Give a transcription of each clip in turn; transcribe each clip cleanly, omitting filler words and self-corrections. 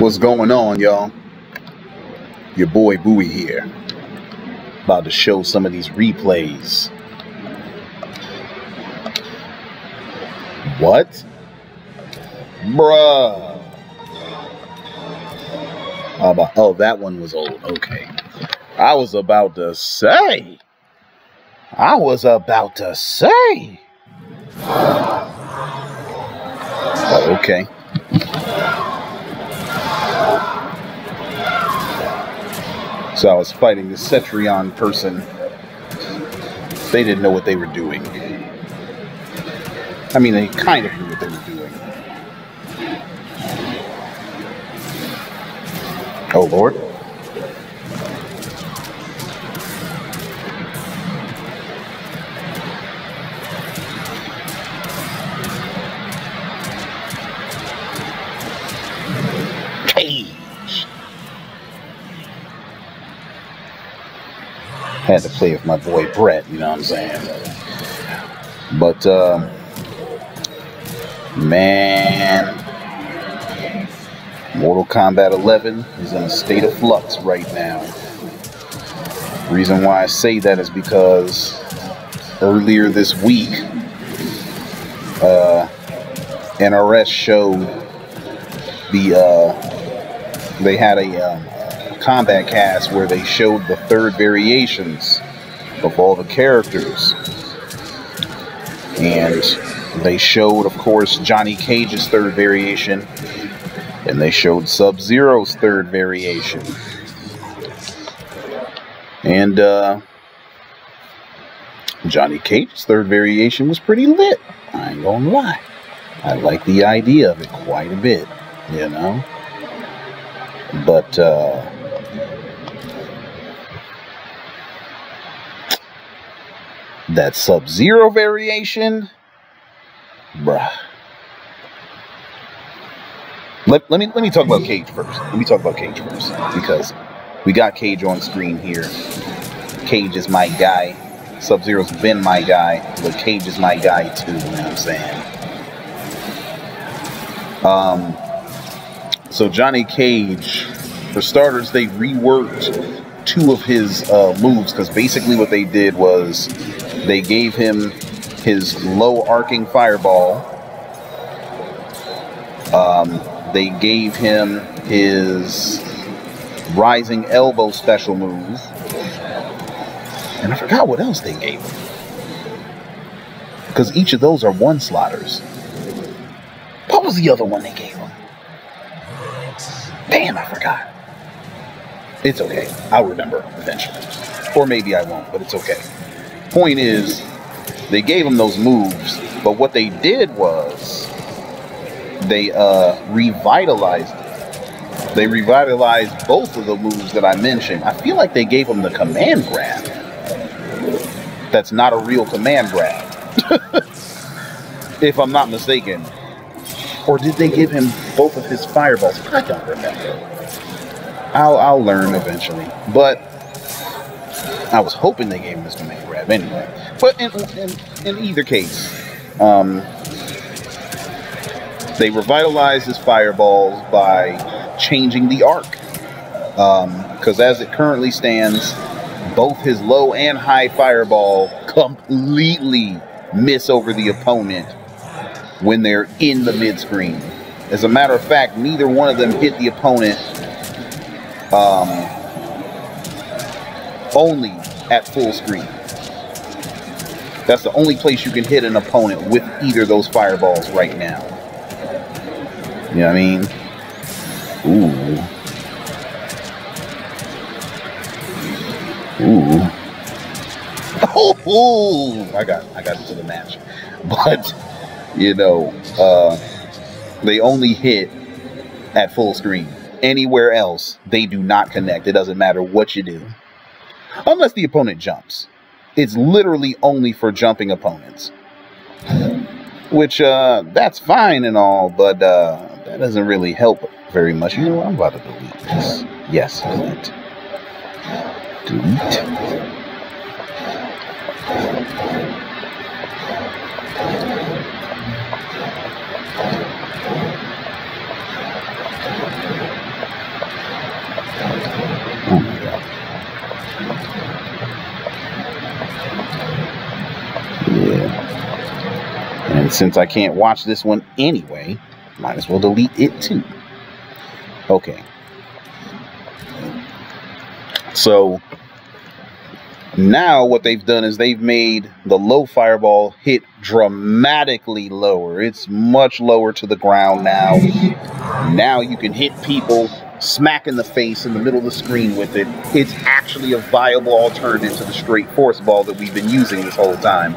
What's going on, y'all? Your boy Bowie here. About to show some of these replays. What? Bruh. Oh, that one was old. Okay. I was about to say. Oh, okay. So I was fighting this Cetrion person. They didn't know what they were doing. I mean, they kind of knew what they were doing. Oh, Lord. Cage. Had to play with my boy Brett, you know what I'm saying? But, man, Mortal Kombat 11 is in a state of flux right now. The reason why I say that is because earlier this week, NRS showed they had a combat cast where they showed the third variations of all the characters. And they showed, of course, Johnny Cage's third variation. And they showed Sub-Zero's third variation. And Johnny Cage's third variation was pretty lit. I ain't gonna lie. I like the idea of it quite a bit, you know? But that Sub-Zero variation, bruh. Let me talk about Cage first. Because we got Cage on screen here. Cage is my guy. Sub-Zero's been my guy, but Cage is my guy too, you know what I'm saying? So Johnny Cage, for starters, they reworked two of his moves, because basically what they did was they gave him his low arcing fireball. They gave him his rising elbow special move. And I forgot what else they gave him, because each of those are one slotters. What was the other one they gave him? Damn, I forgot. It's okay. I'll remember eventually. Or maybe I won't, but it's okay. Point is, they gave him those moves, but what they did was they revitalized it. They revitalized both of the moves that I mentioned. I feel like they gave him the command grab. That's not a real command grab. If I'm not mistaken. Or did they give him both of his fireballs? I don't remember. I'll learn eventually. But I was hoping they gave him his command grab anyway. But in either case, they revitalized his fireballs by changing the arc. Because as it currently stands, both his low and high fireball completely miss over the opponent when they're in the mid-screen. As a matter of fact, neither one of them hit the opponent only at full screen. That's the only place you can hit an opponent with either of those fireballs right now. You know what I mean? Ooh. Oh, I got into the match. But you know, they only hit at full screen. Anywhere else, they do not connect. It doesn't matter what you do. Unless the opponent jumps. It's literally only for jumping opponents. Which, that's fine and all, but that doesn't really help very much. You know what? I'm about to delete this. Yes, delete. Delete. And since I can't watch this one anyway, might as well delete it too. Okay. So now what they've done is they've made the low fireball hit dramatically lower. It's much lower to the ground now. Now you can hit people smack in the face in the middle of the screen with it. It's actually a viable alternative to the straight force ball that we've been using this whole time.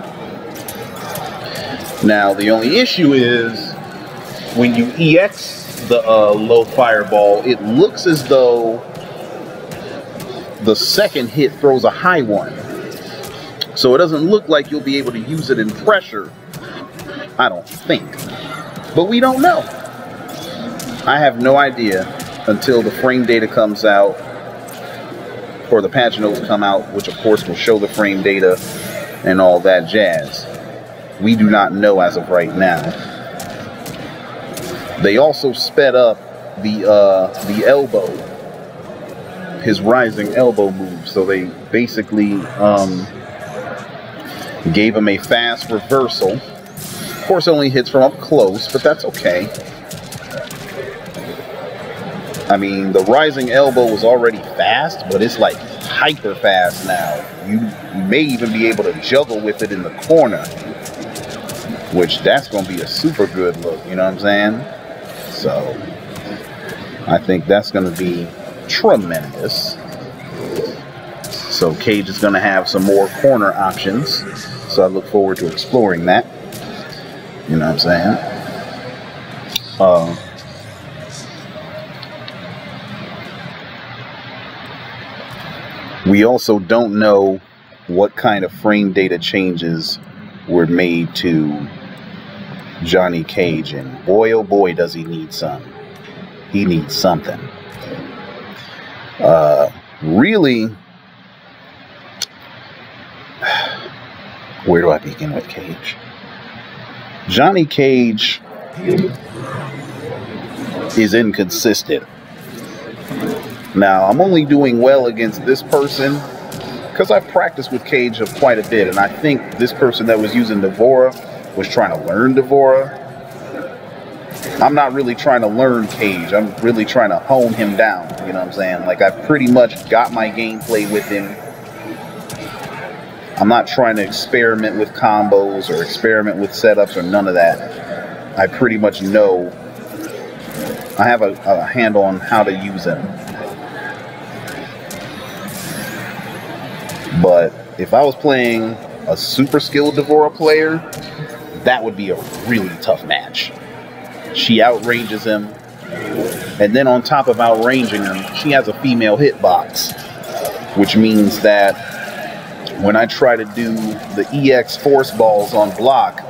Now the only issue is when you EX the low fireball, it looks as though the second hit throws a high one. So it doesn't look like you'll be able to use it in pressure, I don't think. But we don't know. I have no idea until the frame data comes out, or the patch notes come out, which of course will show the frame data and all that jazz. We do not know as of right now. They also sped up the elbow, his rising elbow move. So they basically gave him a fast reversal. Of course, it only hits from up close, but that's okay. I mean, the rising elbow was already fast, but it's like hyper fast now. You may even be able to juggle with it in the corner, which that's going to be a super good look, you know what I'm saying? So I think that's going to be tremendous. So Cage is going to have some more corner options, so I look forward to exploring that. You know what I'm saying? We also don't know what kind of frame data changes were made to Johnny Cage, and boy oh boy does he need some. He needs something. Really, where do I begin with Cage? Johnny Cage is inconsistent. Now, I'm only doing well against this person because I've practiced with Cage quite a bit, and I think this person that was using Devora was trying to learn Devora. I'm not really trying to learn Cage. I'm really trying to hone him down, you know what I'm saying? Like, I've pretty much got my gameplay with him. I'm not trying to experiment with combos or experiment with setups or none of that. I pretty much know. I have a handle on how to use him. But if I was playing a super skilled Devora player, that would be a really tough match. She outranges him, and then on top of outranging him, she has a female hitbox, which means that when I try to do the EX force balls on block,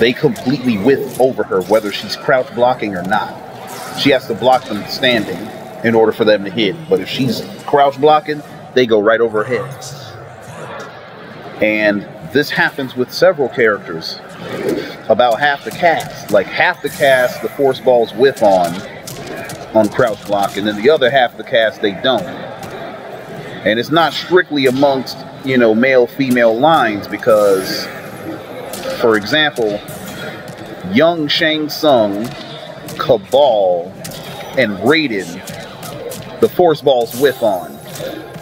they completely whiff over her, whether she's crouch blocking or not. She has to block them standing in order for them to hit, but if she's crouch blocking, they go right over her head. And this happens with several characters. About half the cast. Like half the cast, the force balls whiff on crouch block, and then the other half of the cast, they don't. And it's not strictly amongst, you know, male-female lines, because, for example, Young Shang Tsung, Cabal, and Raiden, the force balls whiff on.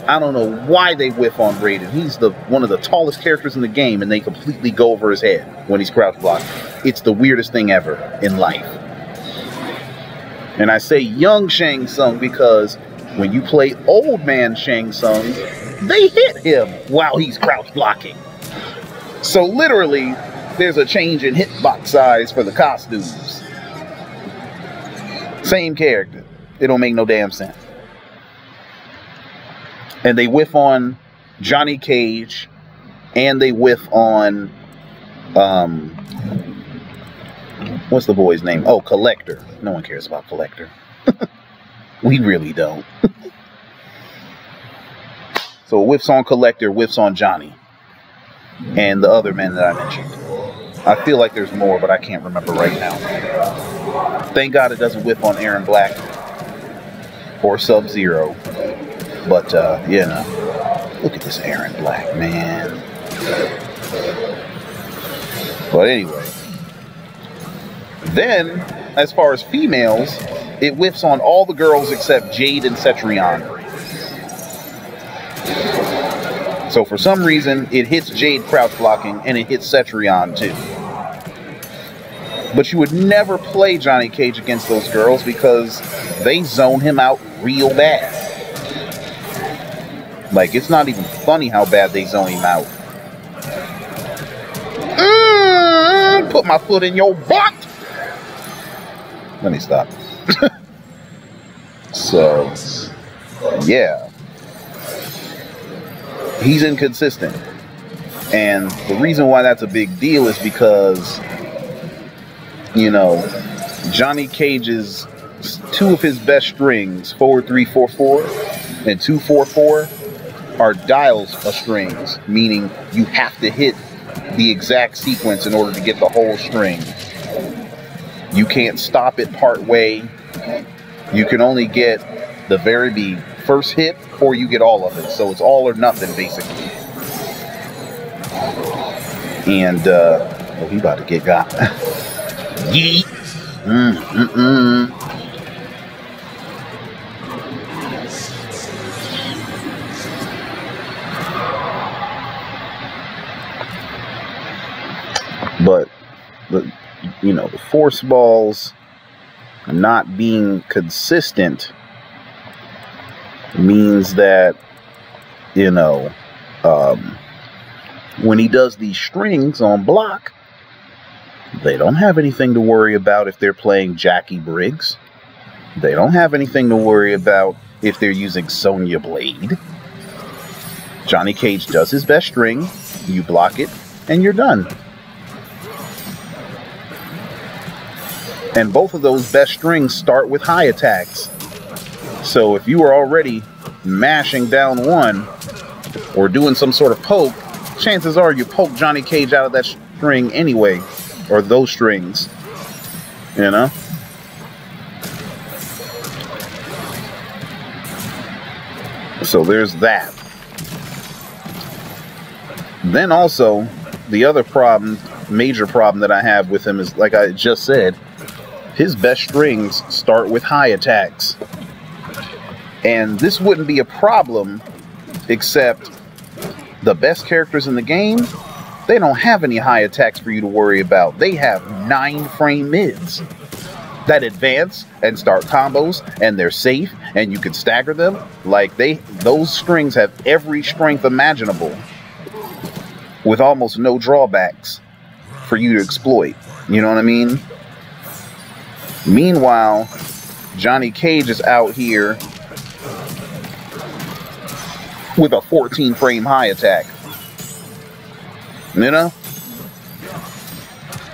I don't know why they whiff on Raiden. He's one of the tallest characters in the game, and they completely go over his head when he's crouch blocked. It's the weirdest thing ever in life. And I say young Shang Tsung because when you play old man Shang Tsung, they hit him while he's crouch blocking. So literally, there's a change in hitbox size for the costumes. Same character. It don't make no damn sense. And they whiff on Johnny Cage, and they whiff on, what's the boy's name? Oh, Collector. No one cares about Collector. We really don't. So whiffs on Collector, whiffs on Johnny, and the other men that I mentioned. I feel like there's more, but I can't remember right now. Thank God it doesn't whiff on Aaron Black or Sub-Zero. But, yeah, no. Look at this Aaron Black, man. But anyway, Then, as far as females, it whiffs on all the girls except Jade and Cetrion. So for some reason, it hits Jade crouch blocking, and it hits Cetrion too. But you would never play Johnny Cage against those girls because they zone him out real bad. Like, it's not even funny how bad they zone him out. Put my foot in your butt! Let me stop. So, yeah. He's inconsistent. And the reason why that's a big deal is because, you know, Johnny Cage's two of his best strings, 4-3-4-4 and 2-4-4, are dials of strings, meaning you have to hit the exact sequence in order to get the whole string. You can't stop it part way. You can only get the very first hit, or you get all of it. So it's all or nothing, basically. And oh, he about to get got. Yeet. But you know, the force balls not being consistent means that, you know, when he does these strings on block, they don't have anything to worry about if they're playing Jackie Briggs. They don't have anything to worry about if they're using Sonya Blade. Johnny Cage does his best string, you block it, and you're done. And both of those best strings start with high attacks. So if you are already mashing down one or doing some sort of poke, chances are you poke Johnny Cage out of that string anyway, or those strings, you know? So there's that. Then also, the other problem, major problem that I have with him is, like I just said, his best strings start with high attacks. And this wouldn't be a problem except the best characters in the game, they don't have any high attacks for you to worry about. They have 9-frame mids that advance and start combos, and they're safe, and you can stagger them. Like, those strings have every strength imaginable with almost no drawbacks for you to exploit. You know what I mean? Meanwhile, Johnny Cage is out here with a 14-frame high attack. You know?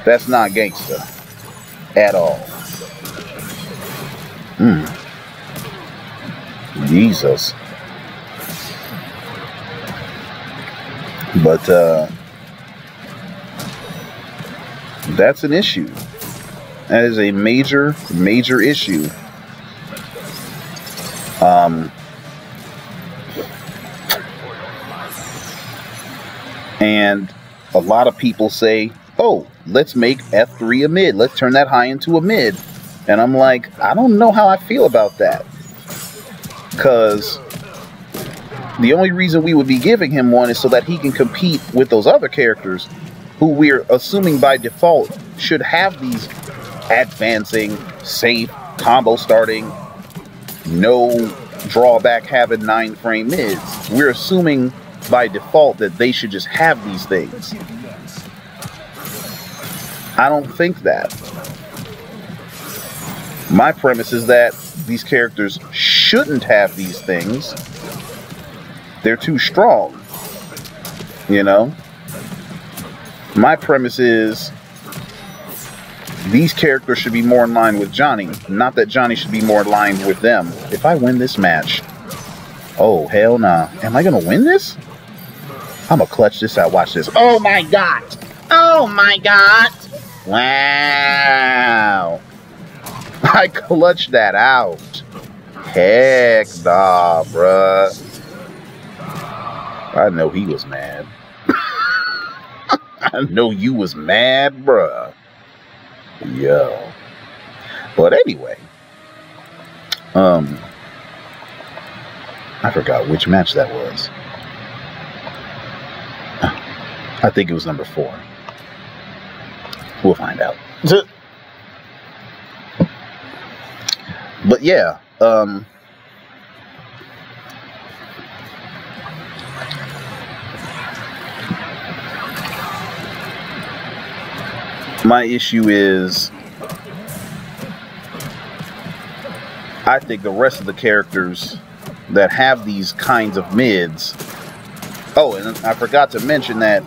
That's not gangsta at all. Jesus. But that's an issue. That is a major, major issue. And a lot of people say, oh, let's make F3 a mid. Let's turn that high into a mid. And I'm like, I don't know how I feel about that. Because the only reason we would be giving him one is so that he can compete with those other characters who we're assuming by default should have these advancing, safe, combo starting, no drawback having 9-frame mids. We're assuming by default that they should just have these things. I don't think that. My premise is that these characters shouldn't have these things. They're too strong. You know? My premise is these characters should be more in line with Johnny, not that Johnny should be more in line with them. If I win this match, oh, hell nah. Am I gonna win this? I'm gonna clutch this out. Watch this. Oh my God. Oh my God. Wow. I clutched that out. Heck nah, bruh. I know he was mad. I know you was mad, bruh. Yo. But anyway, I forgot which match that was. I think it was number 4. We'll find out. But yeah, my issue is I think the rest of the characters that have these kinds of mids. Oh, and I forgot to mention that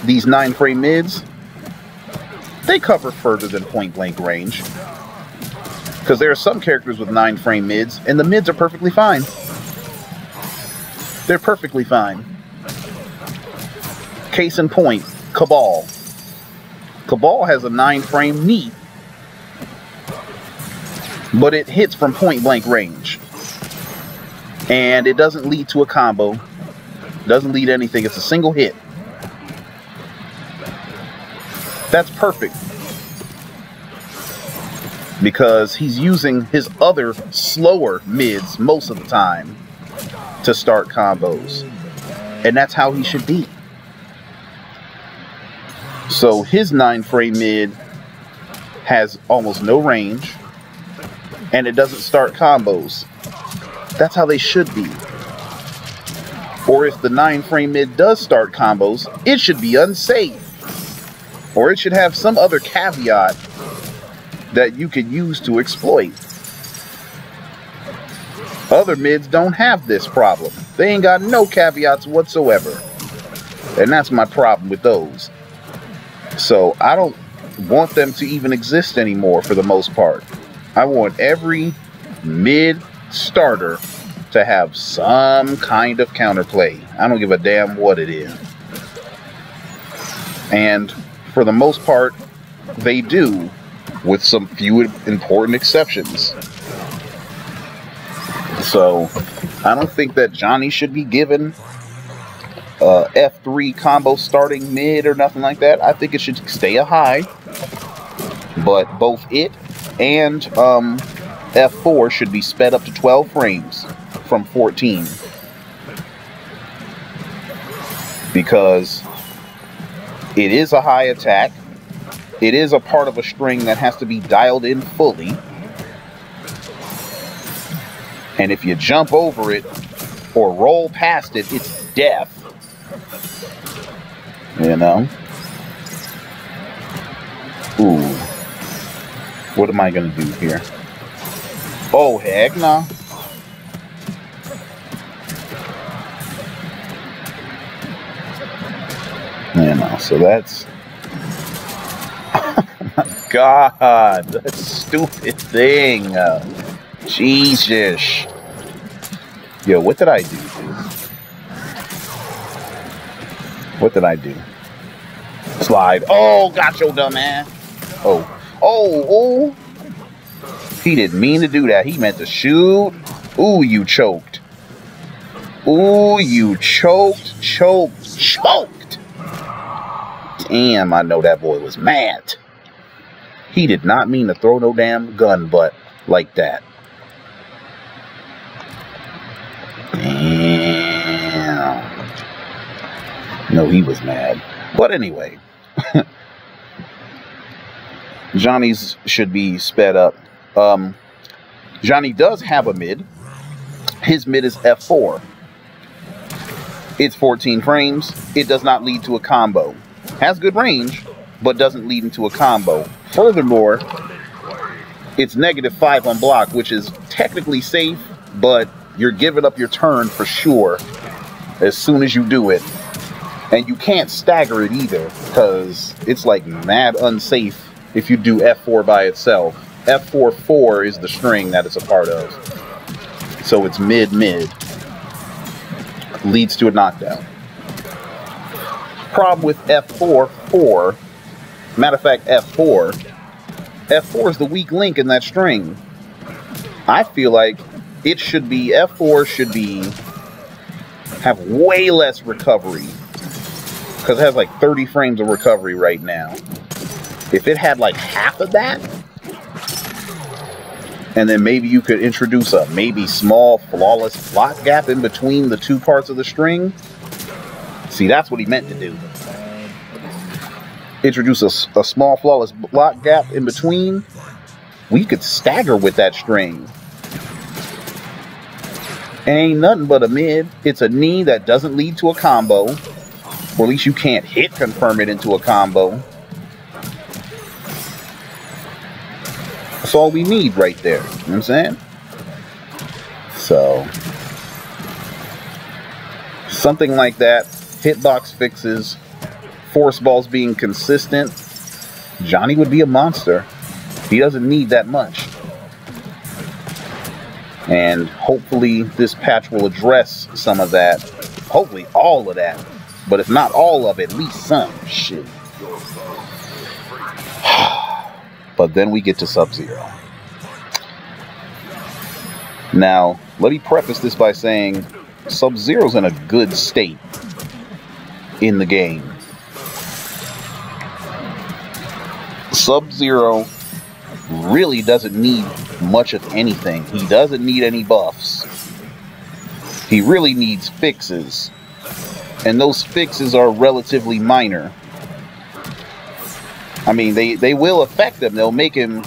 these 9-frame mids, they cover further than point blank range. Because there are some characters with 9-frame mids, and the mids are perfectly fine. They're perfectly fine. Case in point, Cabal. Cabal has a 9-frame knee, but it hits from point blank range. And it doesn't lead to a combo. Doesn't lead to anything. It's a single hit. That's perfect. Because he's using his other slower mids most of the time to start combos. And that's how he should be. So his 9-frame mid has almost no range. And it doesn't start combos. That's how they should be. Or if the 9-frame mid does start combos, it should be unsafe. Or it should have some other caveat that you could use to exploit. Other mids don't have this problem. They ain't got no caveats whatsoever. And that's my problem with those. So I don't want them to even exist anymore for the most part. I want every mid starter to have some kind of counterplay. I don't give a damn what it is. And for the most part, they do, with some few important exceptions. So I don't think that Johnny should be given F3 combo starting mid or nothing like that. I think it should stay a high. But both it and F4 should be sped up to 12 frames from 14. Because it is a high attack. It is a part of a string that has to be dialed in fully. And if you jump over it or roll past it, it's death. You know? Ooh. What am I going to do here? Oh, heck no. You know, so that's... Oh my God, that stupid thing. Jesus. Yo, what did I do, dude? What did I do? Slide. Oh, got your dumb ass. Oh. Oh, oh. He didn't mean to do that. He meant to shoot. Ooh, you choked. Ooh, you choked, choked, choked. Damn, I know that boy was mad. He did not mean to throw no damn gun butt like that. Damn. No, he was mad. But anyway. Johnny's should be sped up. Johnny does have a mid. His mid is F4. It's 14 frames. It does not lead to a combo. Has good range, but doesn't lead into a combo. Furthermore, it's -5 on block, which is technically safe, but you're giving up your turn for sure as soon as you do it. And you can't stagger it either, because it's like mad unsafe if you do F4 by itself. F4-4 is the string that it's a part of. So it's mid-mid. Leads to a knockdown. Problem with F4-4, matter of fact, F4 is the weak link in that string. I feel like it should be, F4 should be, have way less recovery. Because it has like 30 frames of recovery right now. If it had like half of that, and then maybe you could introduce a maybe small flawless block gap in between the two parts of the string. See, that's what he meant to do. Introduce a small flawless block gap in between. We could stagger with that string. Ain't nothing but a mid. It's a knee that doesn't lead to a combo. Or at least you can't hit confirm it into a combo. That's all we need right there. You know what I'm saying? So, something like that. Hitbox fixes. Force balls being consistent. Johnny would be a monster. He doesn't need that much. And hopefully this patch will address some of that. Hopefully all of that. But if not all of it, at least some. Shit. But then we get to Sub-Zero. Now, let me preface this by saying Sub-Zero's in a good state in the game. Sub-Zero really doesn't need much of anything. He doesn't need any buffs. He really needs fixes. And those fixes are relatively minor. I mean, they will affect him. They'll make him,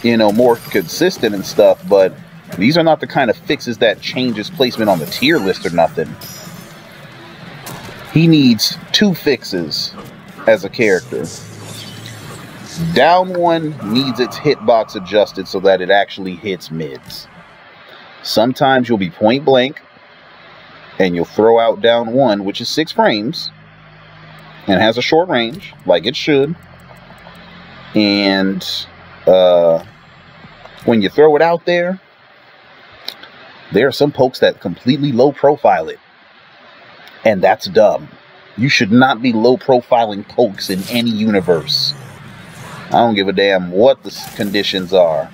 you know, more consistent and stuff, but these are not the kind of fixes that change his placement on the tier list or nothing. He needs 2 fixes as a character. Down 1 needs its hitbox adjusted so that it actually hits mids. Sometimes you'll be point blank and you'll throw out down 1, which is 6 frames and has a short range, like it should. And when you throw it out there, there are some pokes that completely low profile it. And that's dumb. You should not be low profiling pokes in any universe. I don't give a damn what the conditions are.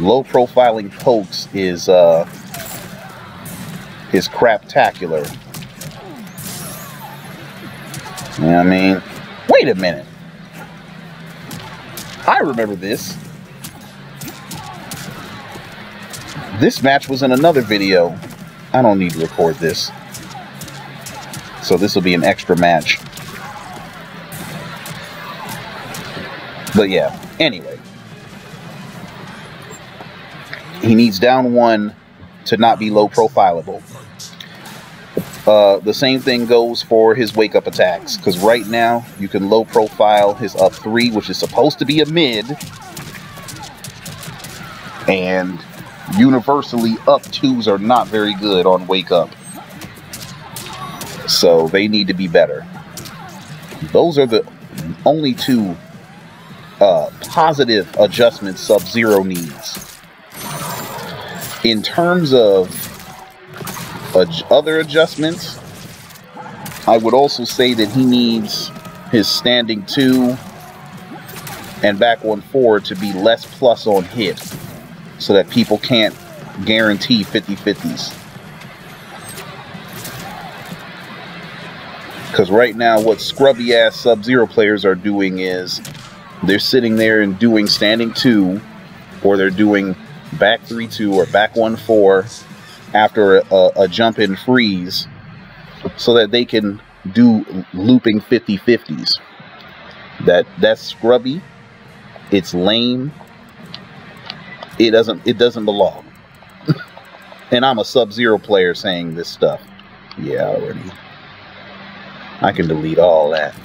Low profiling pokes is craptacular. You know what I mean? Wait a minute. I remember this. This match was in another video. I don't need to record this. So this will be an extra match. But yeah, anyway. He needs down 1 to not be low profilable. The same thing goes for his wake up attacks, because right now you can low profile his up 3, which is supposed to be a mid, and universally up 2s are not very good on wake up, so they need to be better. Those are the only 2 positive adjustments Sub-Zero needs. In terms of other adjustments, I would also say that he needs his standing 2 and back 1 forward to be less plus on hit, so that people can't guarantee 50-50s. Because right now what scrubby ass Sub-Zero players are doing is they're sitting there and doing standing 2, or they're doing back 3-2 or back 1-4 after a jump in freeze, so that they can do looping 50-50s. That's scrubby. It's lame. It doesn't belong. And I'm a Sub-Zero player saying this stuff. Yeah, already. I can delete all that,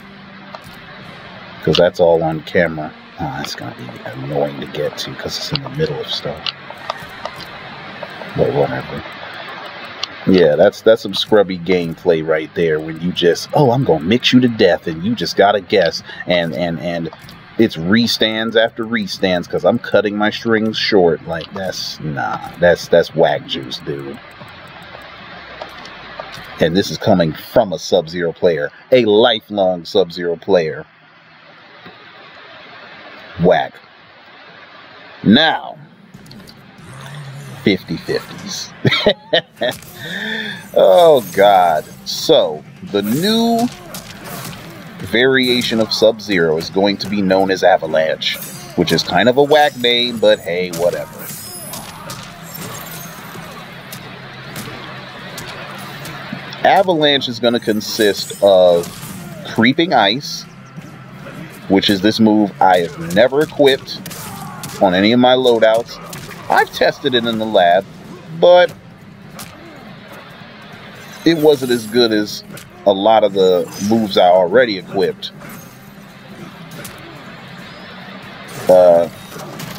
because that's all on camera. Oh, it's gonna be annoying to get to because it's in the middle of stuff. But whatever. Yeah, that's some scrubby gameplay right there, when you just, oh, I'm gonna mix you to death and you just gotta guess, and it's restands after restands because I'm cutting my strings short. Like, that's whack juice, dude. And this is coming from a Sub-Zero player, a lifelong Sub-Zero player. Whack. Now, 50-50s. Oh God. So the new variation of Sub-Zero is going to be known as Avalanche, which is kind of a whack name, but hey, whatever. Avalanche is going to consist of Creeping Ice, which is this move I have never equipped on any of my loadouts. I've tested it in the lab, but it wasn't as good as a lot of the moves I already equipped.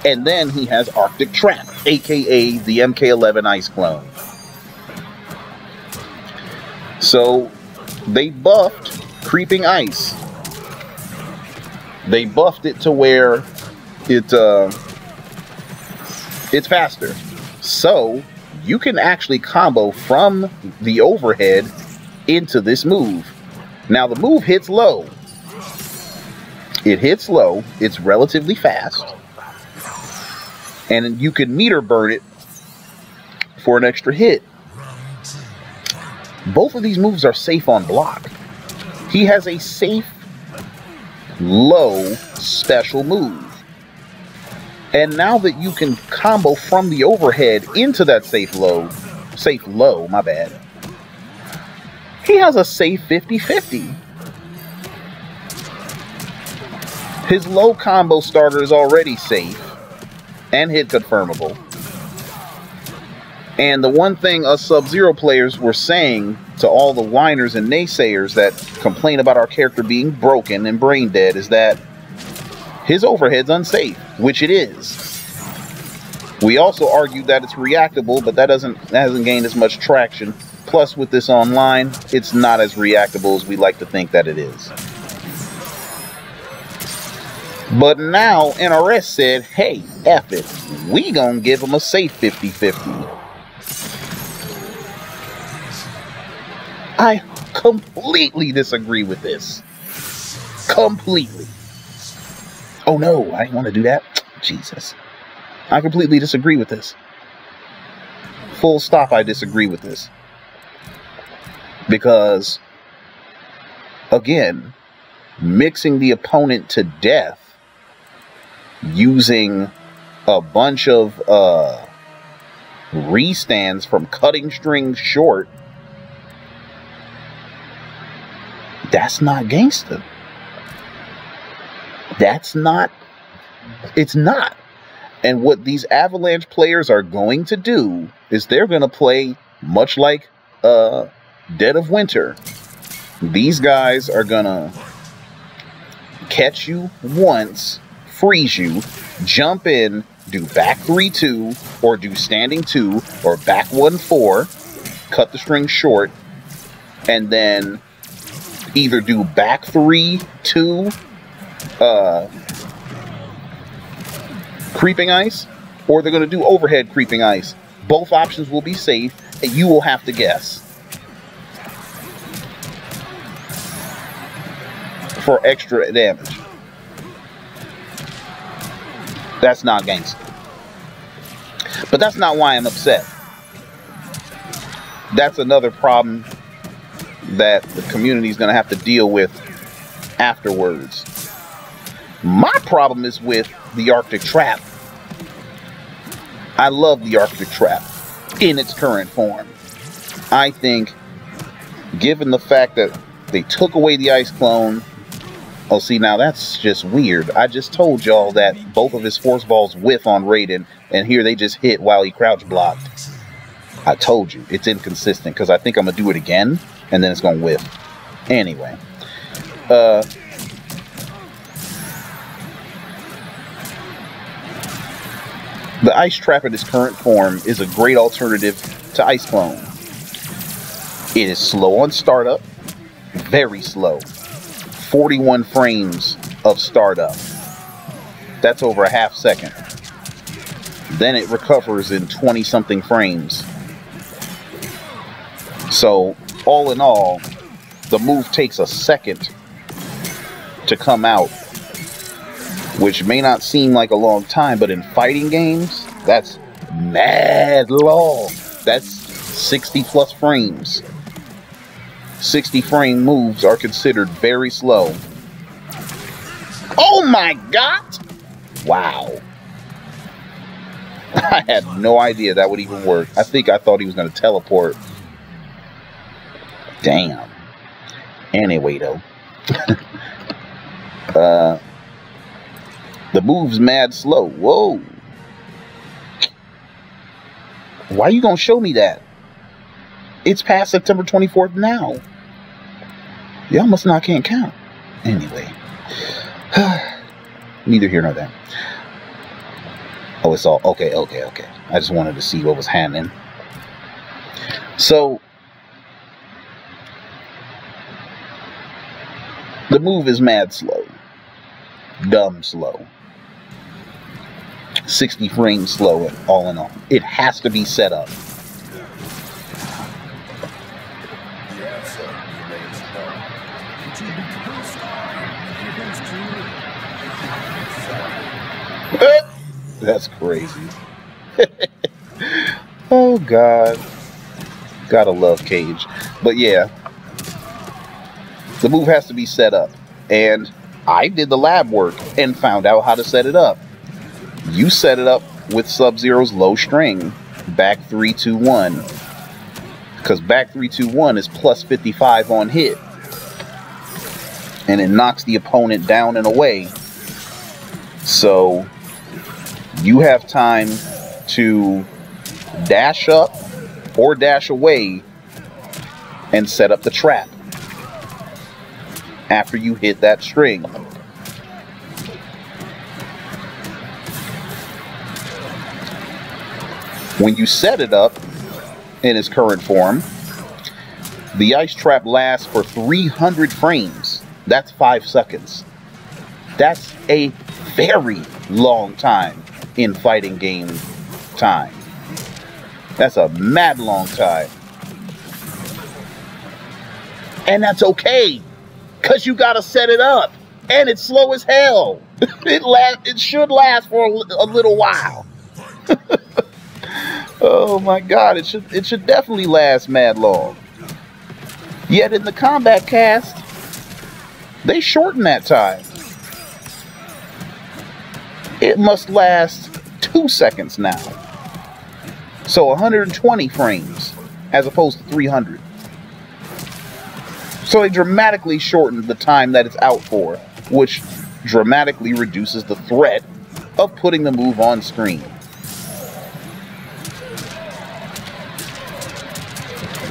And then he has Arctic Trap, aka the MK11 Ice Clone. So they buffed Creeping Ice. They buffed it to where it's faster. So you can actually combo from the overhead into this move. Now the move hits low. It hits low. It's relatively fast. And you can meter burn it for an extra hit. Both of these moves are safe on block. He has a safe low special move. And now that you can combo from the overhead into that safe low, my bad, he has a safe 50-50. His low combo starter is already safe and hit confirmable. And the one thing us Sub-Zero players were saying to all the whiners and naysayers that complain about our character being broken and brain dead is that his overhead's unsafe, which it is. We also argued that it's reactable, but that hasn't gained as much traction. Plus, with this online, it's not as reactable as we like to think that it is. But now NRS said, hey, F it, we gonna give him a safe 50-50. I completely disagree with this. Completely. Oh no, I didn't want to do that. Jesus. I completely disagree with this. Full stop, I disagree with this. Because, again, mixing the opponent to death using a bunch of restands from cutting strings short, that's not gangsta. That's not, it's not. And what these Avalanche players are going to do is they're going to play much like Dead of Winter. These guys are going to catch you once, freeze you, jump in, do back 3-2, or do standing 2, or back 1-4, cut the string short, and then either do back 3-2, Creeping Ice, or they're going to do overhead Creeping Ice. Both options will be safe, and you will have to guess for extra damage. That's not gangster. But that's not why I'm upset. That's another problem that the community is going to have to deal with afterwards. My problem is with the Arctic Trap. I love the Arctic Trap in its current form. I think, given the fact that they took away the Ice Clone, oh, see, now that's just weird. I just told y'all that both of his force balls whiff on Raiden, and here they just hit while he crouch blocked. I told you, it's inconsistent, because I think I'm going to do it again, and then it's going to whiff. Anyway. The Ice Trap in its current form is a great alternative to Ice Clone. It is slow on startup, very slow. 41 frames of startup. That's over a half second. Then it recovers in 20-something frames. So, all in all, the move takes a second to come out, which may not seem like a long time, but in fighting games, that's mad long. That's 60 plus frames. 60 frame moves are considered very slow. Oh my God! Wow. I had no idea that would even work. I thought he was going to teleport. Damn. Anyway, though. The move's mad slow. Whoa. Why you gonna show me that? It's past September 24th now. Y'all must not can't count. Anyway. Neither here nor there. Oh, it's all okay. I just wanted to see what was happening. So the move is mad slow. Dumb slow. 60 frames slow, all in all. It has to be set up. That's crazy. Oh God. Gotta love Cage. But yeah, the move has to be set up. And I did the lab work and found out how to set it up. You set it up with Sub-Zero's low string, back 3-2-1. Because back 3-2-1 is plus 55 on hit. And it knocks the opponent down and away. So you have time to dash up or dash away and set up the trap after you hit that string. When you set it up in its current form, the ice trap lasts for 300 frames. That's 5 seconds. That's a very long time in fighting game time. That's a mad long time. And that's okay, because you got to set it up. And it's slow as hell. It should last for a little while. Oh my God, it should definitely last mad long. Yet in the Kombat cast, they shorten that time. It must last 2 seconds now. So 120 frames as opposed to 300. So they dramatically shortened the time that it's out for, which dramatically reduces the threat of putting the move on screen.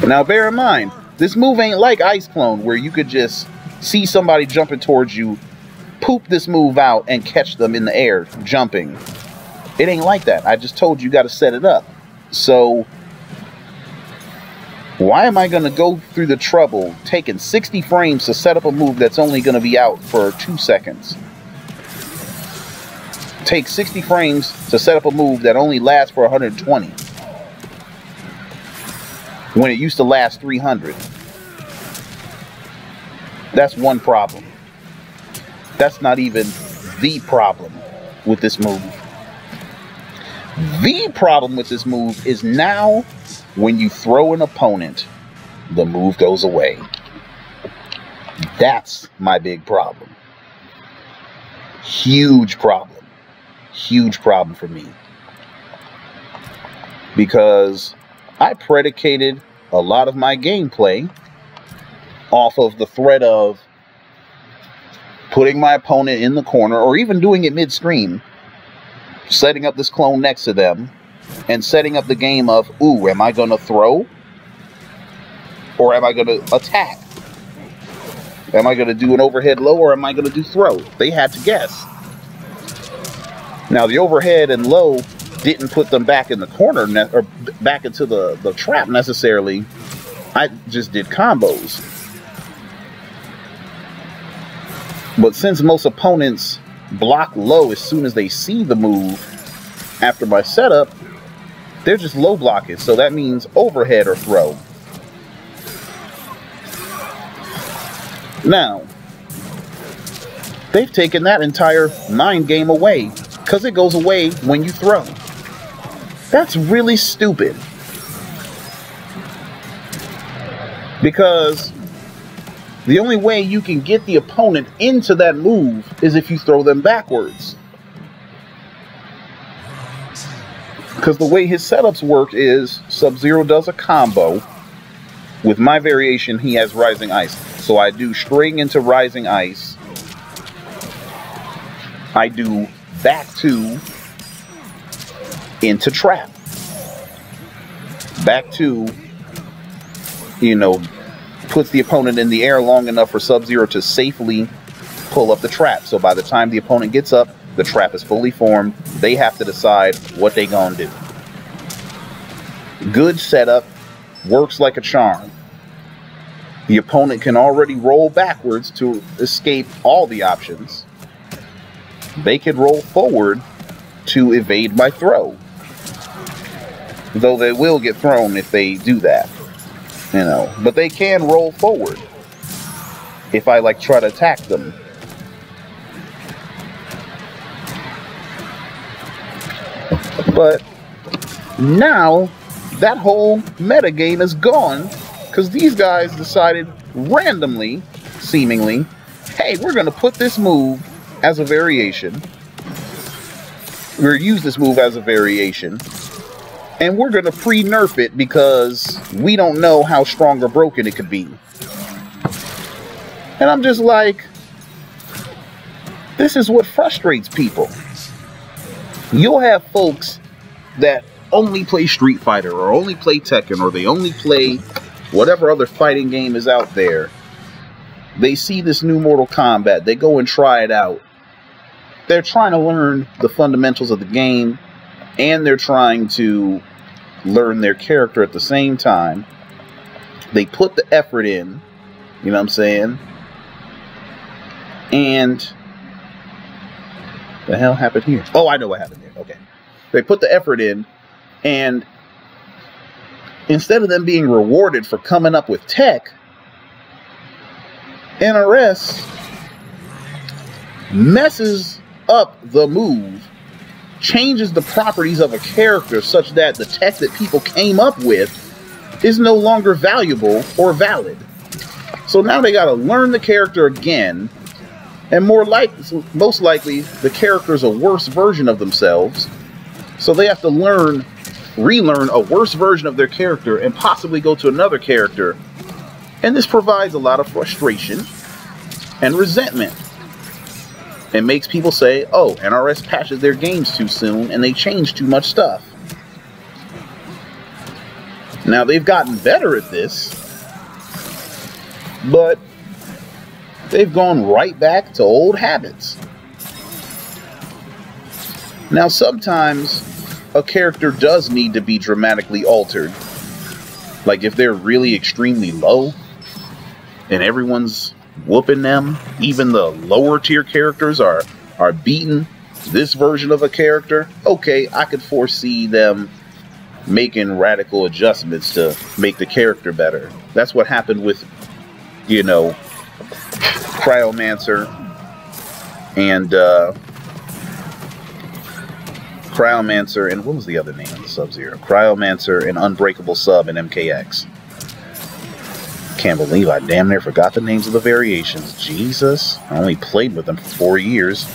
Now bear in mind, this move ain't like Ice Clone where you could just see somebody jumping towards you, poop this move out, and catch them in the air jumping. It ain't like that. I just told you you got to set it up. So why am I going to go through the trouble taking 60 frames to set up a move that's only going to be out for 2 seconds? Take 60 frames to set up a move that only lasts for 120. When it used to last 300. That's one problem. That's not even the problem with this move. The problem with this move is now when you throw an opponent, the move goes away. That's my big problem. Huge problem. Huge problem for me. Because I predicated a lot of my gameplay off of the threat of putting my opponent in the corner, or even doing it mid-screen, setting up this clone next to them, and setting up the game of, ooh, am I going to throw? Or am I going to attack? Am I going to do an overhead low, or am I going to do throw? They had to guess. Now, the overhead and low didn't put them back in the corner, or back into the trap necessarily. I just did combos. But since most opponents block low as soon as they see the move after my setup, they're just low blocking. So that means overhead or throw. Now, they've taken that entire mind game away, because it goes away when you throw. That's really stupid. Because The only way you can get the opponent into that move is if you throw them backwards. Because the way his setups work is Sub-Zero does a combo. With my variation, he has Rising Ice. So I do string into Rising Ice. I do back two into trap. Back two, you know, puts the opponent in the air long enough for Sub-Zero to safely pull up the trap. So by the time the opponent gets up, the trap is fully formed. They have to decide what they gonna do. Good setup, works like a charm. The opponent can already roll backwards to escape all the options. They can roll forward to evade my throw. Though they will get thrown if they do that. You know, but they can roll forward if I like try to attack them. But now that whole metagame is gone because these guys decided randomly, seemingly, hey, we're going to put this move as a variation. We're going to use this move as a variation. And we're going to pre-nerf it because we don't know how strong or broken it could be. And I'm just like, this is what frustrates people. You'll have folks that only play Street Fighter or only play Tekken or they only play whatever other fighting game is out there. They see this new Mortal Kombat. They go and try it out. They're trying to learn the fundamentals of the game and they're trying to learn their character at the same time. They put the effort in, you know what I'm saying? And the hell happened here? Oh, I know what happened here. Okay. They put the effort in, and instead of them being rewarded for coming up with tech, NRS messes up the move, changes the properties of a character such that the tech that people came up with is no longer valuable or valid. So now they got to learn the character again, and most likely the character is a worse version of themselves. So they have to relearn a worse version of their character and possibly go to another character. And this provides a lot of frustration and resentment. It makes people say, oh, NRS patches their games too soon and they change too much stuff. Now, they've gotten better at this, but they've gone right back to old habits. Now, sometimes a character does need to be dramatically altered. Like if they're really extremely low and everyone's whooping them, even the lower tier characters are beating this version of a character, okay, I could foresee them making radical adjustments to make the character better. That's what happened with, you know, Cryomancer and what was the other name of the Sub-Zero? Cryomancer and Unbreakable Sub and MKX. Can't believe I damn near forgot the names of the variations. Jesus, I only played with them for 4 years.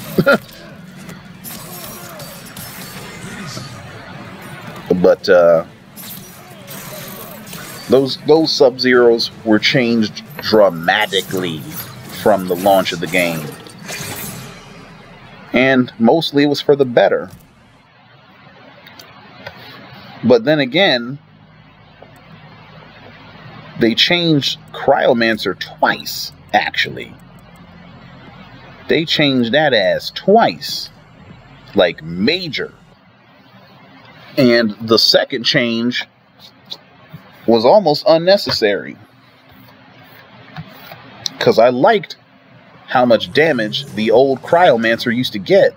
But those Sub-Zeros were changed dramatically from the launch of the game, and mostly it was for the better. But then again, they changed Cryomancer twice, actually. They changed that ass twice. Like, major. And the second change was almost unnecessary. Because I liked how much damage the old Cryomancer used to get.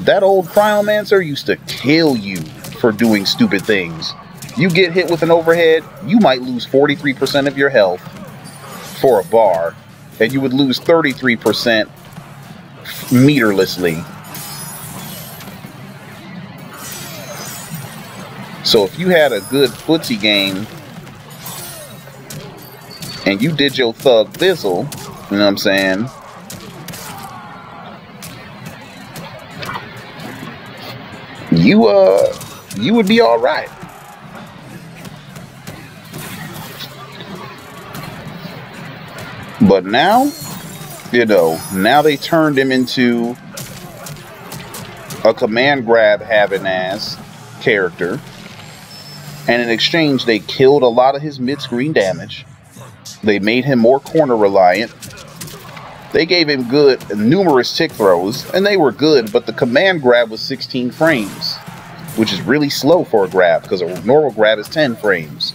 That old Cryomancer used to kill you for doing stupid things. You get hit with an overhead, you might lose 43% of your health for a bar, and you would lose 33% meterlessly. So if you had a good footsie game and you did your thug thizzle, you know what I'm saying? You would be all right. But now, you know, now they turned him into a command grab having ass character, and in exchange they killed a lot of his mid-screen damage. They made him more corner reliant. They gave him numerous tick throws, and they were good, but the command grab was 16 frames, which is really slow for a grab, because a normal grab is 10 frames.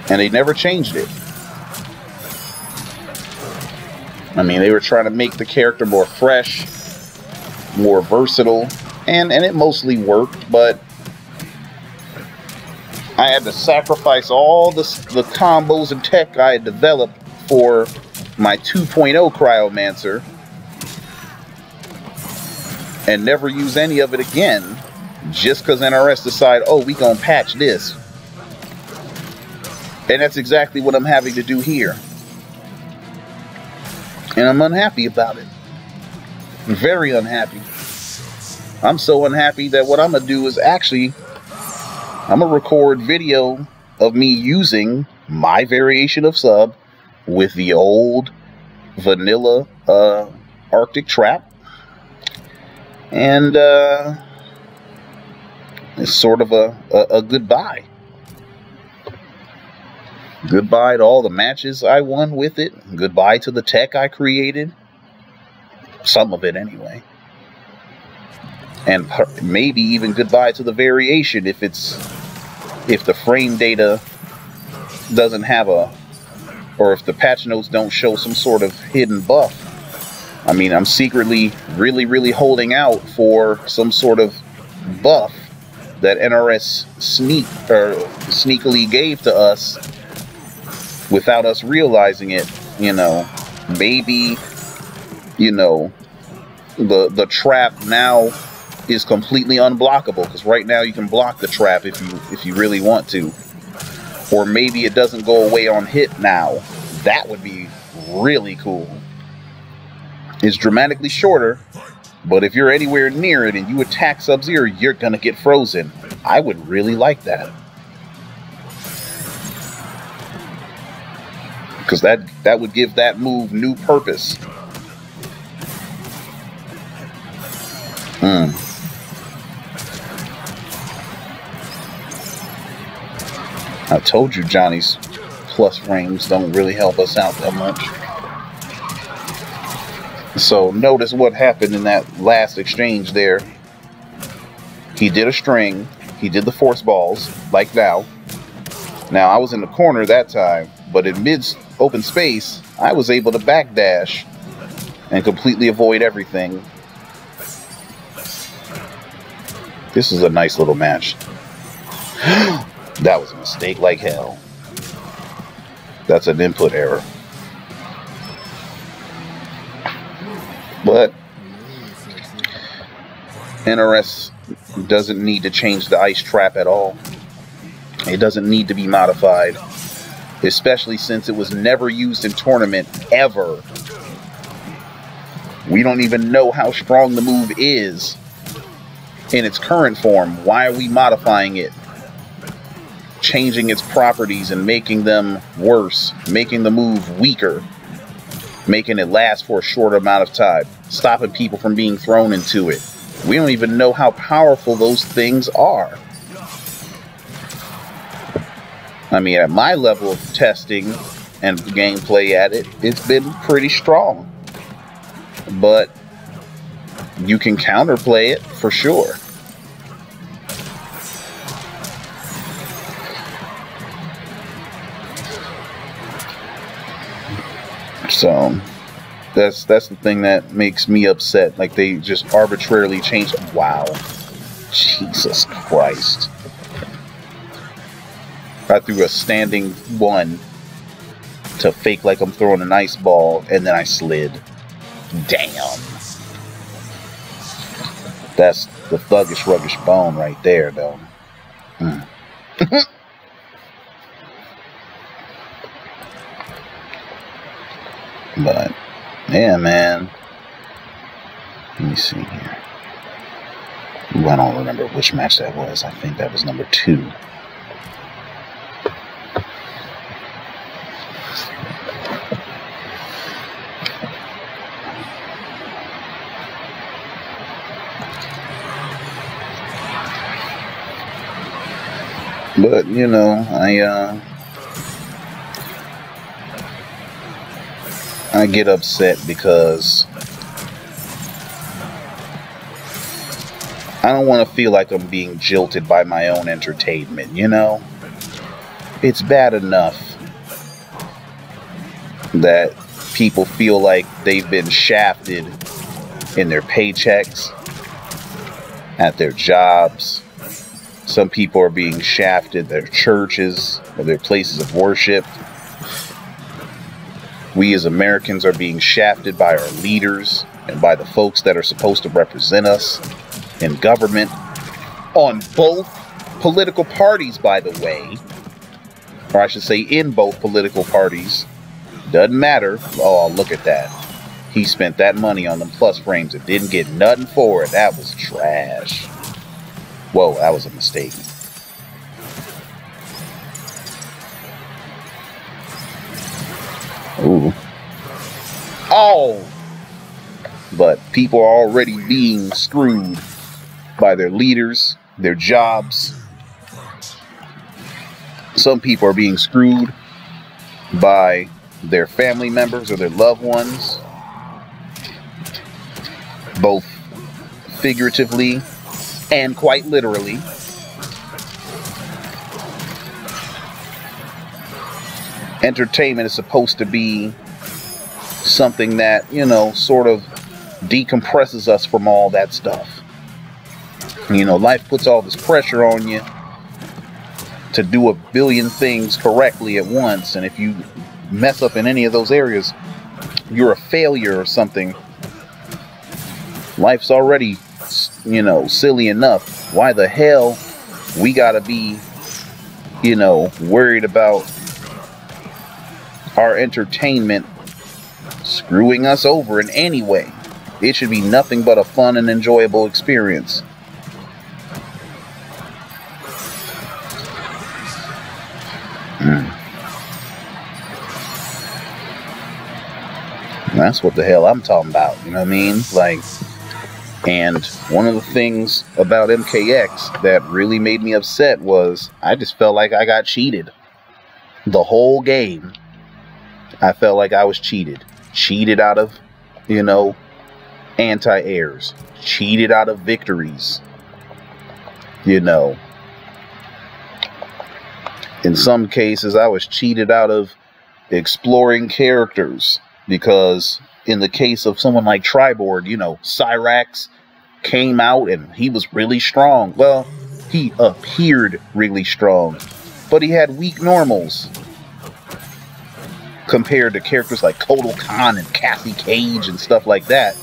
And they never changed it. I mean, they were trying to make the character more fresh, more versatile, and it mostly worked, but I had to sacrifice all the combos and tech I had developed for my 2.0 Cryomancer and never use any of it again just because NRS decided, oh, we gonna patch this. And that's exactly what I'm having to do here. And I'm unhappy about it. I'm very unhappy. I'm so unhappy that what I'm going to do is actually, I'm going to record video of me using my variation of sub with the old vanilla Arctic Trap. And it's sort of a goodbye. Goodbye to all the matches I won with it. Goodbye to the tech I created. Some of it anyway. And maybe even goodbye to the variation if the frame data doesn't have or if the patch notes don't show some sort of hidden buff. I mean, I'm secretly really holding out for some sort of buff that NRS sneakily gave to us without us realizing it. You know, maybe, you know, the trap now is completely unblockable, because right now you can block the trap if you really want to. Or maybe it doesn't go away on hit now. That would be really cool. It's dramatically shorter, but if you're anywhere near it and you attack Sub-Zero, you're gonna get frozen. I would really like that. Because that would give that move new purpose. I told you Johnny's plus frames don't really help us out that much. So notice what happened in that last exchange there. He did a string. He did the force balls, like now. Now, I was in the corner that time, but in mid-open space, I was able to backdash and completely avoid everything. This is a nice little match. That was a mistake like hell. That's an input error. But NRS doesn't need to change the ice trap at all. It doesn't need to be modified, especially since it was never used in tournament ever. We don't even know how strong the move is in its current form. Why are we modifying it? Changing its properties and making them worse, making the move weaker, making it last for a short amount of time, stopping people from being thrown into it. We don't even know how powerful those things are. I mean, at my level of testing and gameplay at it, it's been pretty strong. But you can counterplay it for sure. So that's the thing that makes me upset. Like, they just arbitrarily changed. Wow. Jesus Christ. I threw a standing one to fake like I'm throwing an ice ball, and then I slid. Damn. That's the thuggish, ruggish bone right there, though. But yeah, man. Let me see here. Ooh, I don't remember which match that was. I think that was number 2. But, you know, I get upset because I don't want to feel like I'm being jilted by my own entertainment, you know? It's bad enough that people feel like they've been shafted in their paychecks, at their jobs. Some people are being shafted at their churches or their places of worship. We as Americans are being shafted by our leaders and by the folks that are supposed to represent us in government, on both political parties, by the way, or I should say in both political parties. Doesn't matter. Oh, look at that. He spent that money on them plus frames and didn't get nothing for it. That was trash. Whoa, that was a mistake. Ooh. Oh! But people are already being screwed by their leaders, their jobs. Some people are being screwed by their family members or their loved ones, both figuratively and quite literally. Entertainment is supposed to be something that, you know, sort of decompresses us from all that stuff. You know, life puts all this pressure on you to do a billion things correctly at once, and if you mess up in any of those areas, you're a failure or something. Life's already, you know, silly enough. Why the hell we gotta be, you know, worried about our entertainment screwing us over in any way? It should be nothing but a fun and enjoyable experience. That's what the hell I'm talking about, you know what I mean? Like, and one of the things about MKX that really made me upset was I just felt like I got cheated. The whole game, I felt like I was cheated. Cheated out of, you know, anti-airs. Cheated out of victories. You know. In some cases, I was cheated out of exploring characters. Because in the case of someone like Triborg, you know, Cyrax came out and he was really strong. Well, he appeared really strong, but he had weak normals compared to characters like Kotal Khan and Cassie Cage and stuff like that.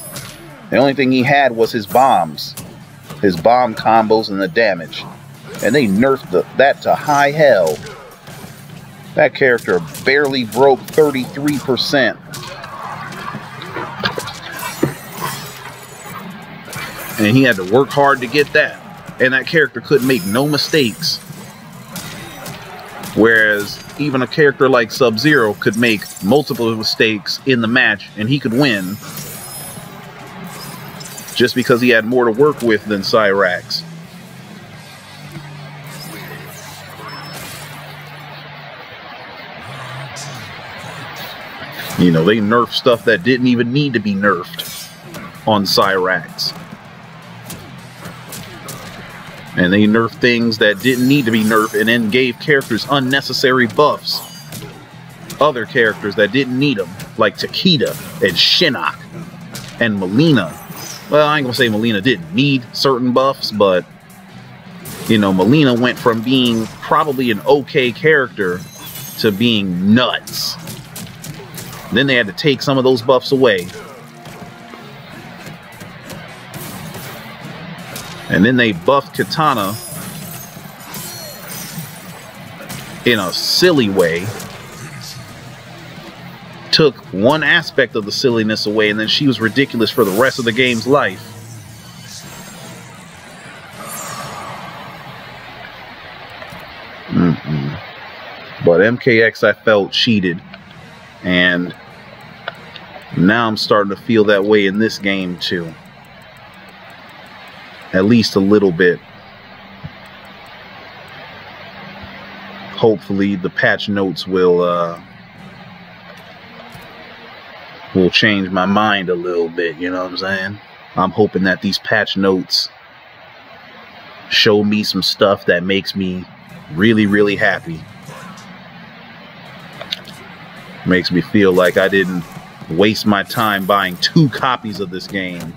The only thing he had was his bombs, his bomb combos and the damage, and they nerfed that to high hell. That character barely broke 33%. And he had to work hard to get that. And that character couldn't make no mistakes. Whereas even a character like Sub-Zero could make multiple mistakes in the match and he could win. Just because he had more to work with than Cyrax. You know, they nerfed stuff that didn't even need to be nerfed on Cyrax. And they nerfed things that didn't need to be nerfed and then gave characters unnecessary buffs. Other characters that didn't need them, like Takeda and Shinnok and Melina. Well, I ain't gonna say Melina didn't need certain buffs, but, you know, Melina went from being probably an okay character to being nuts. Then they had to take some of those buffs away. And then they buffed Katana in a silly way. took one aspect of the silliness away, and then she was ridiculous for the rest of the game's life. But MKX, I felt cheated, and now I'm starting to feel that way in this game too. At least a little bit. Hopefully the patch notes will change my mind a little bit, you know what I'm saying? I'm hoping that these patch notes show me some stuff that makes me really, really happy. Makes me feel like I didn't waste my time buying 2 copies of this game.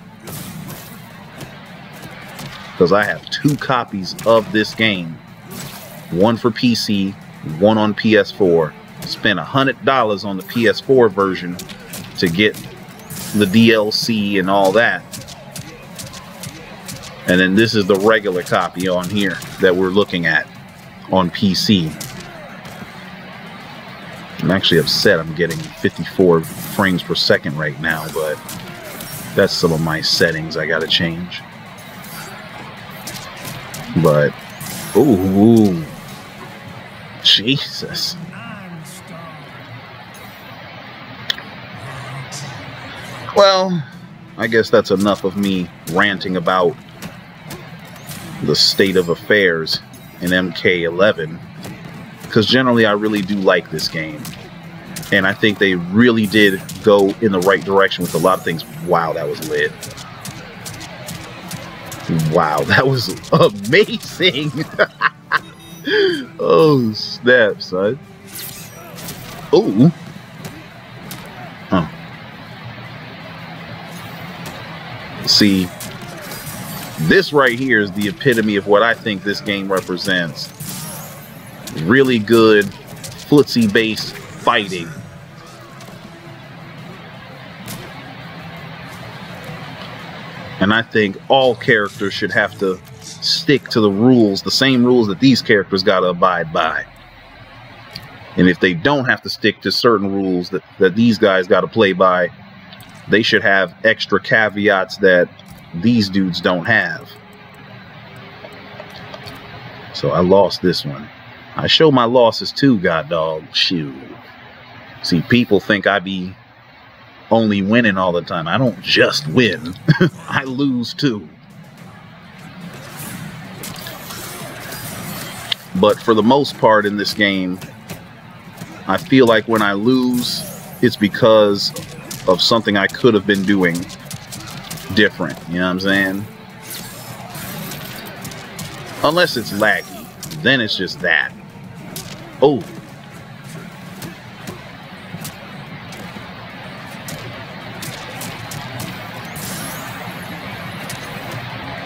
Because I have 2 copies of this game. One for PC, one on PS4. Spent $100 on the PS4 version to get the DLC and all that. And then this is the regular copy on here that we're looking at on PC. I'm actually upset I'm getting 54 frames per second right now, but that's some of my settings I gotta change. But, ooh, Jesus. Well, I guess that's enough of me ranting about the state of affairs in MK11. Because generally I really do like this game. And I think they really did go in the right direction with a lot of things. Wow, that was lit. Wow, that was amazing. Oh, snap, son. Ooh. Huh. See, this right here is the epitome of what I think this game represents. Really good footsie-based fighting. And I think all characters should have to stick to the rules, the same rules that these characters gotta abide by. And if they don't have to stick to certain rules that these guys gotta play by, they should have extra caveats that these dudes don't have. So I lost this one. I show my losses too, god dog. Shoot. See, people think I be only winning all the time. I don't just win. I lose too. But for the most part in this game, I feel like when I lose, it's because of something I could have been doing different. You know what I'm saying? Unless it's laggy. Then it's just that. Oh.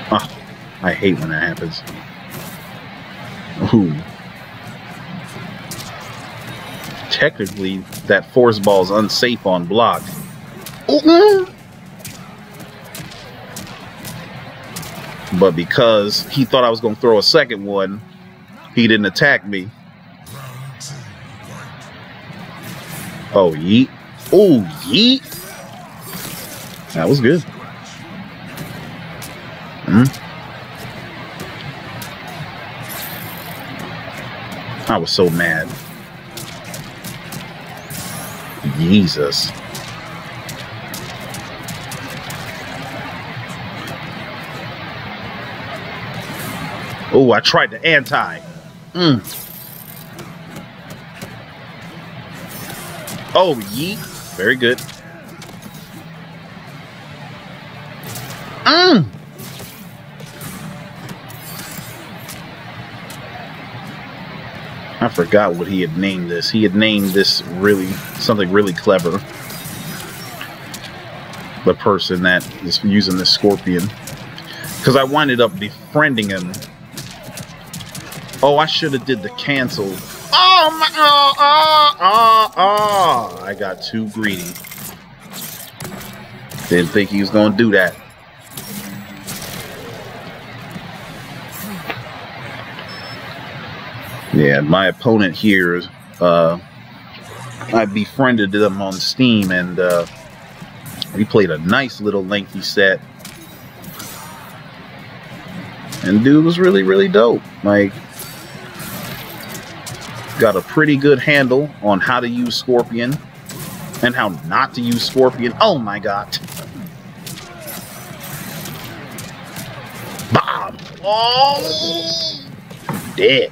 Oh, I hate when that happens. Ooh. Technically, that force ball is unsafe on block. Ooh. But because he thought I was going to throw a second one, he didn't attack me. Oh, yeet. Oh, yeet. That was good. I was so mad. Jesus. Oh, I tried to anti. Oh, yeet. Very good. I forgot what he had named this. He had named this something really clever. The person that is using this scorpion. Because I winded up befriending him. Oh, I should have did the cancel. Oh my! I got too greedy. Didn't think he was going to do that. Yeah, my opponent here I befriended them on Steam, and we played a nice little lengthy set. And dude was really, really dope. Like, got a pretty good handle on how to use Scorpion and how not to use Scorpion. Oh my god. Bob! Oh! Dead.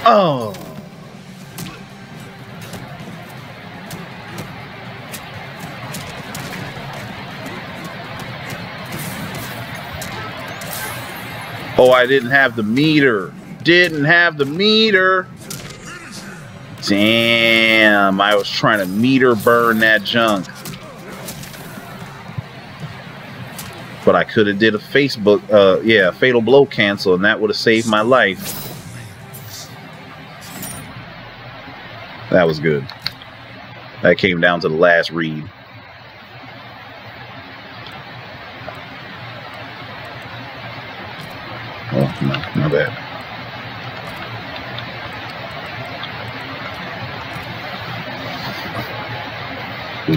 Oh. Oh, I didn't have the meter. Didn't have the meter. Damn, I was trying to meter burn that junk. But I could have did a fatal blow cancel, and that would have saved my life. That was good. That came down to the last read. Oh, no, my bad.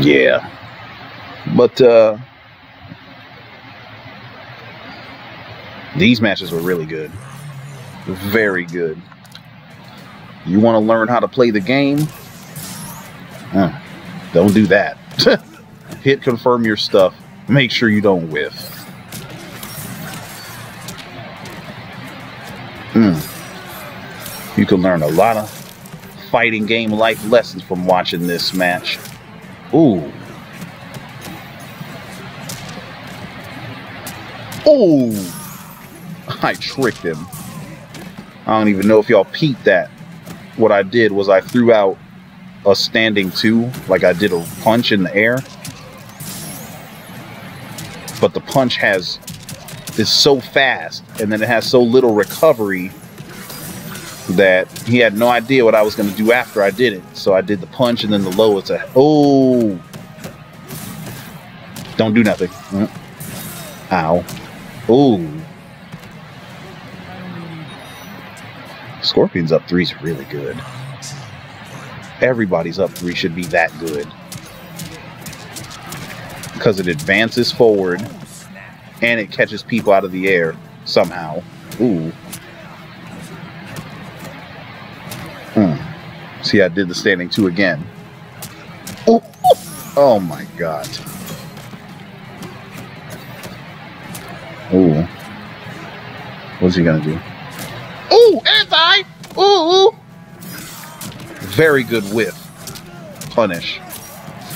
Yeah. But, these matches were really good. Very good. You want to learn how to play the game? Don't do that. Hit confirm your stuff. Make sure you don't whiff. You can learn a lot of fighting game life lessons from watching this match. Ooh. Ooh. I tricked him. I don't even know if y'all peeped that. What I did was I threw out a standing 2, like I did a punch in the air. But the punch is so fast, and then it has so little recovery that he had no idea what I was going to do after I did it. So I did the punch and then the low. It's a, oh, don't do nothing. Ow. Ooh. Scorpion's up 3 is really good. Everybody's up 3 should be that good. Because it advances forward and it catches people out of the air somehow. Ooh. See, I did the standing 2 again. Ooh. Oh my god. Ooh. What's he gonna do? Ooh, anti! Ooh! Very good whiff. Punish.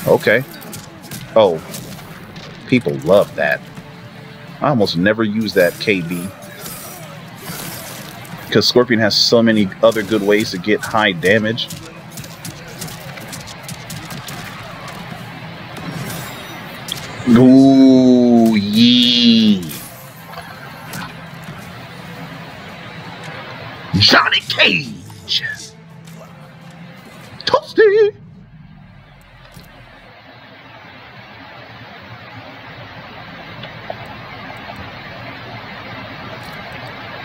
Okay. Oh. People love that. I almost never use that KB. Because Scorpion has so many other good ways to get high damage. Ooh, yee. Johnny Cage. Toasty.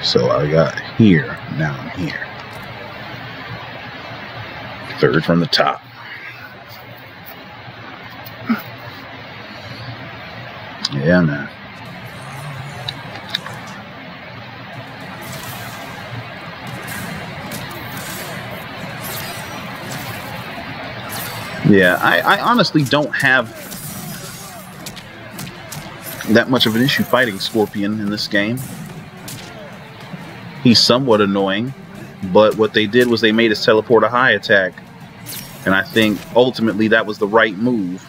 So I got here, now I'm here. 3rd from the top. Yeah, man. Yeah, I honestly don't have that much of an issue fighting Scorpion in this game. He's somewhat annoying, but what they did was they made his teleport a high attack. And I think ultimately that was the right move.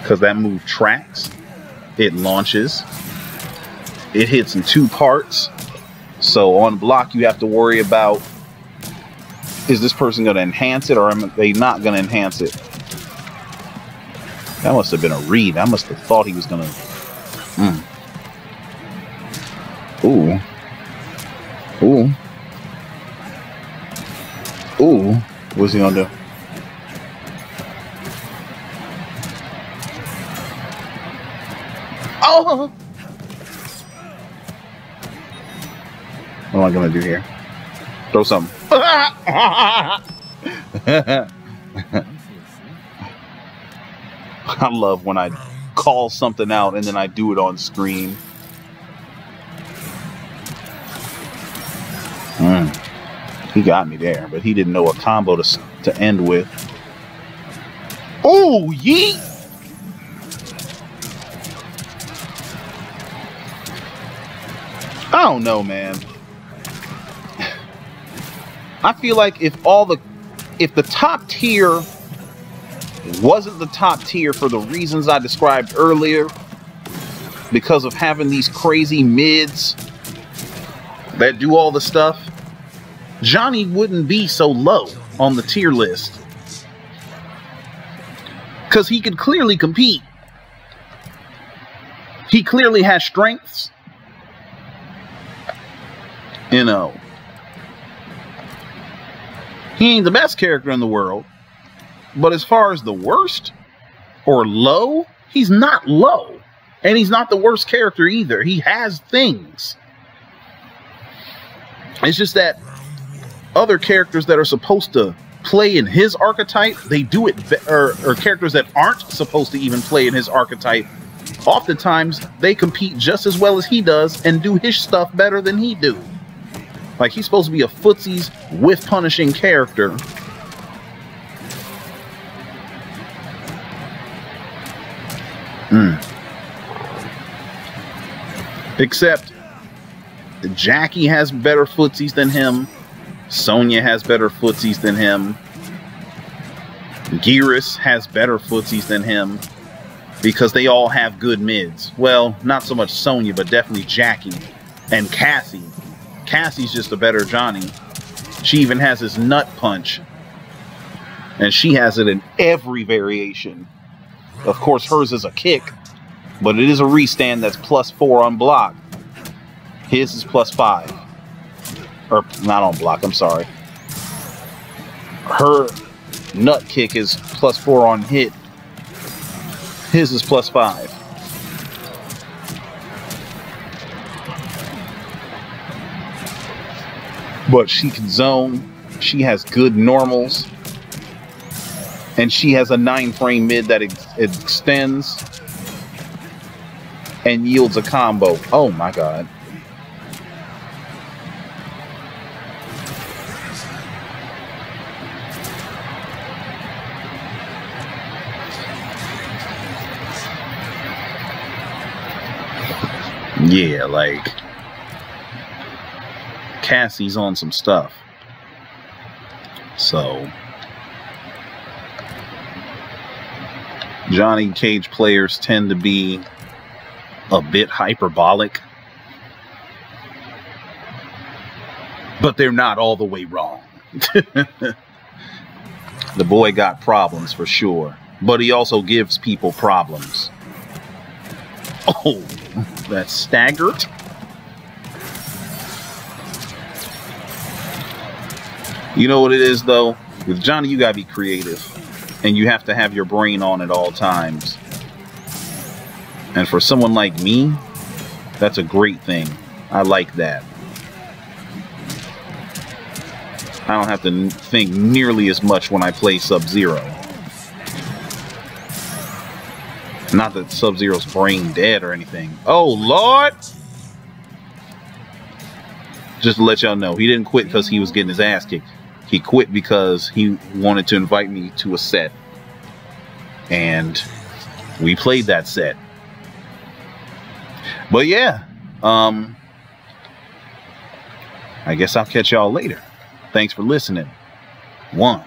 Because that move tracks, it launches, it hits in 2 parts. So on block you have to worry about, is this person going to enhance it or are they not going to enhance it? That must have been a read. I must have thought he was going to... Ooh. Ooh. Ooh. What's he gonna do? Oh! What am I gonna do here? Throw something. I love when I call something out and then I do it on screen. He got me there, but he didn't know a combo to end with. Oh, yeet! I don't know, man. I feel like if the top tier wasn't the top tier for the reasons I described earlier, because of having these crazy mids that do all the stuff, Johnny wouldn't be so low on the tier list. Because he could clearly compete. He clearly has strengths. You know. He ain't the best character in the world. But as far as the worst or low, he's not low. And he's not the worst character either. He has things. It's just that other characters that are supposed to play in his archetype, they do it, or characters that aren't supposed to even play in his archetype, oftentimes they compete just as well as he does and do his stuff better than he do. Like, he's supposed to be a footsies with punishing character. Except Jackie has better footsies than him. Sonya has better footsies than him. Geras has better footsies than him. Because they all have good mids. Well, not so much Sonya, but definitely Jackie. And Cassie. Cassie's just a better Johnny. She even has his nut punch. And she has it in every variation. Of course, hers is a kick. But it is a restand that's +4 on block. His is +5. Or, not on block, I'm sorry. Her nut kick is +4 on hit. His is +5. But she can zone. She has good normals. And she has a 9-frame mid that extends and yields a combo. Oh my god. Yeah, like, Cassie's on some stuff. So, Johnny Cage players tend to be a bit hyperbolic, but they're not all the way wrong. The boy got problems for sure, but he also gives people problems. Oh, that's staggered. You know what it is, though? With Johnny, you gotta be creative. And you have to have your brain on at all times. And for someone like me, that's a great thing. I like that. I don't have to think nearly as much when I play Sub-Zero. Not that Sub-Zero's brain dead or anything. Oh, Lord! Just to let y'all know, he didn't quit because he was getting his ass kicked. He quit because he wanted to invite me to a set. And we played that set. But yeah, I guess I'll catch y'all later. Thanks for listening. 1.